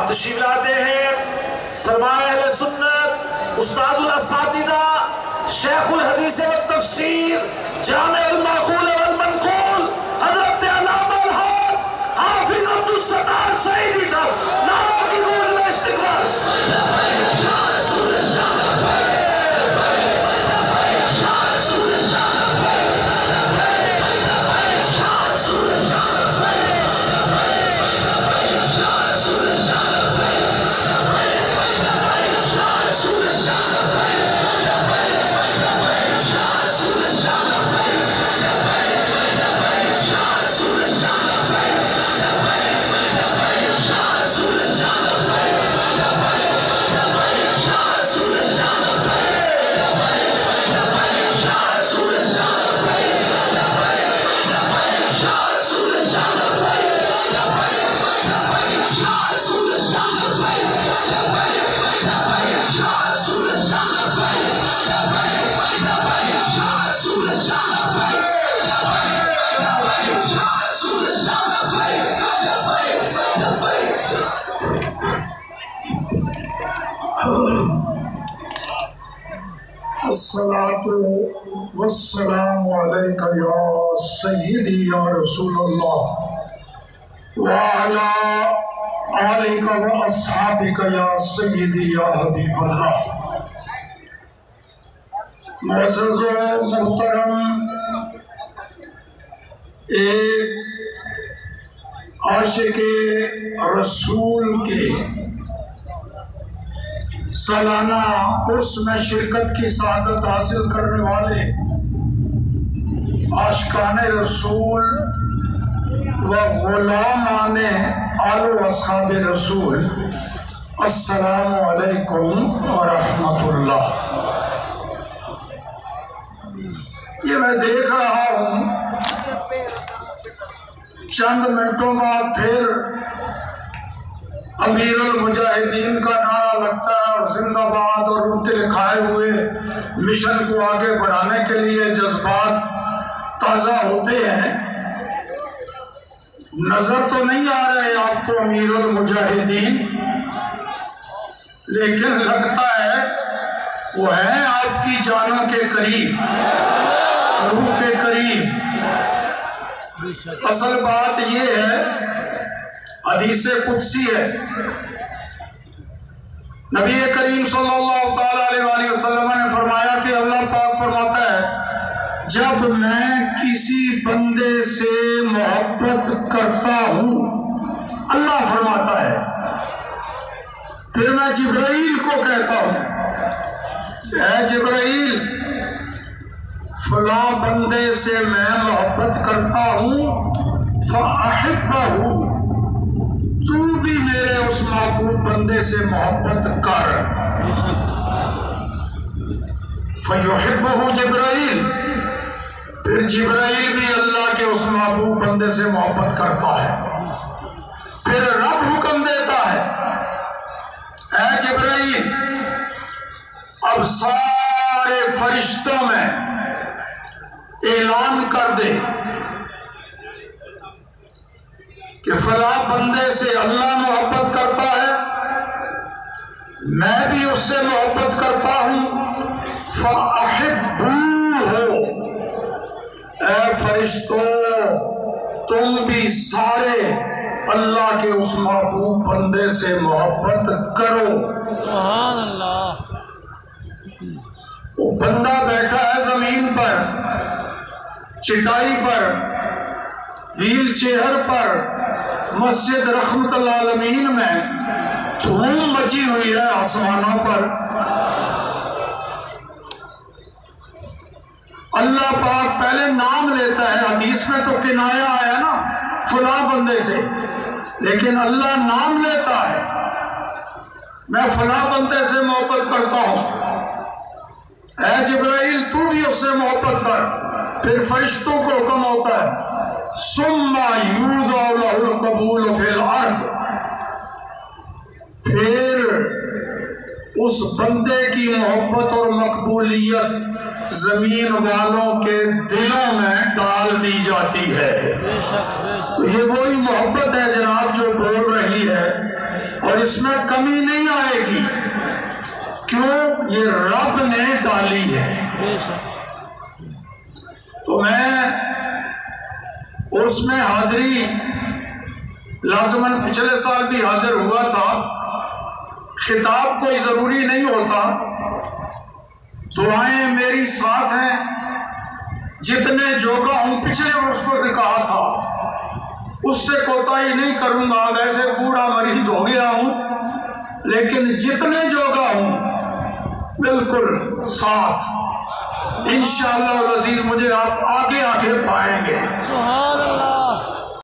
آپ تشریف لاتے ہیں سرمایہ اہل سنت استاد الاساتذہ شیخ الحدیث والتفسیر جامع المعقول والمنقول حضرت علامہ الحق حافظ عبدالستار سعیدی صاحب نعرہ کی گونج میں استقبال الصلاة والسلام علیک یا سیدی یا رسول اللہ وعلا آلک و اصحابک یا سیدی یا حبیب اللہ۔ معزز و محترم، ایک عاشق رسول کے سالانہ عرس میں شرکت کی سعادت حاصل کرنے والے عاشقان رسول و غلامان آل و اصحاب رسول، السلام علیکم ورحمۃ اللہ۔ یہ میں دیکھ رہا ہوں چند منٹوں بعد پھر امیر المجاہدین کا نعرہ لگتا ہے اور زندہ باد اور ان کے لکھائے ہوئے مشن کو آگے بڑھانے کے لیے جذبات تازہ ہوتے ہیں۔ نظر تو نہیں آ رہے آپ کو امیر المجاہدین، لیکن لگتا ہے وہ ہیں آپ کی جانوں کے قریب، روح کے قریب۔ اصل بات یہ ہے، حدیث قدسی ہے، نبی کریم صلی اللہ علیہ وآلہ وسلم نے فرمایا کہ اللہ پاک فرماتا ہے جب میں کسی بندے سے محبت کرتا ہوں، اللہ فرماتا ہے، پھر میں جبرائیل کو کہتا ہوں اے جبرائیل فلاں بندے سے میں محبت کرتا ہوں فَأَحِبَّهُ، تو بھی میرے اس محبوب بندے سے محبت کر۔ فَيُحِبُّهُ جبرائیل، پھر جبرائیل بھی اللہ کے اس محبوب بندے سے محبت کرتا ہے۔ پھر رب حکم دیتا ہے اے جبرائیل اب سارے فرشتوں میں اعلان کر دے کہ فلاں بندے سے اللہ محبت کرتا ہے، میں بھی اس سے محبت کرتا ہوں، فَأَحِبُّوهُ، اے فرشتوں تم بھی سارے اللہ کے اس محبوب بندے سے محبت کرو۔ سبحان اللہ۔ وہ بندہ بیٹھا ہے زمین پر، چٹائی پر، ویل چیئر پر، مسجد رحمت العالمین میں، دھوم مچی ہوئی ہے آسمانوں پر۔ اللہ پاک پہلے نام لیتا ہے، حدیث میں تو کنایا آیا نا فلاں بندے سے، لیکن اللہ نام لیتا ہے میں فلاں بندے سے محبت کرتا ہوں، اے جبرائیل تو بھی اس سے محبت کر۔ پھر فرشتوں کو حکم ہوتا ہے ثم یوضع لہ القبول فی الارض، پھر اس بندے کی محبت اور مقبولیت زمین والوں کے دلوں میں ڈال دی جاتی ہے۔ تو یہ وہی محبت ہے جناب جو بول رہی ہے اور اس میں کمی نہیں آئے گی، کیوں؟ یہ رب نے ڈالی ہے۔ بے شک۔ تو میں اس میں حاضری لازماً پچھلے سال بھی حاضر ہوا تھا، خطاب کوئی ضروری نہیں ہوتا، دعائیں میری ساتھ ہیں، جتنے جوگا ہوں پچھلے ورس کو کہا تھا اس سے کوتاہی نہیں کروں گا، ویسے بوڑھا مریض ہو گیا ہوں، لیکن جتنے جوگا ہوں بالکل ساتھ، انشاءاللہ العزیز مجھے آپ آگے آگے پائیں گے۔ سبحان اللہ۔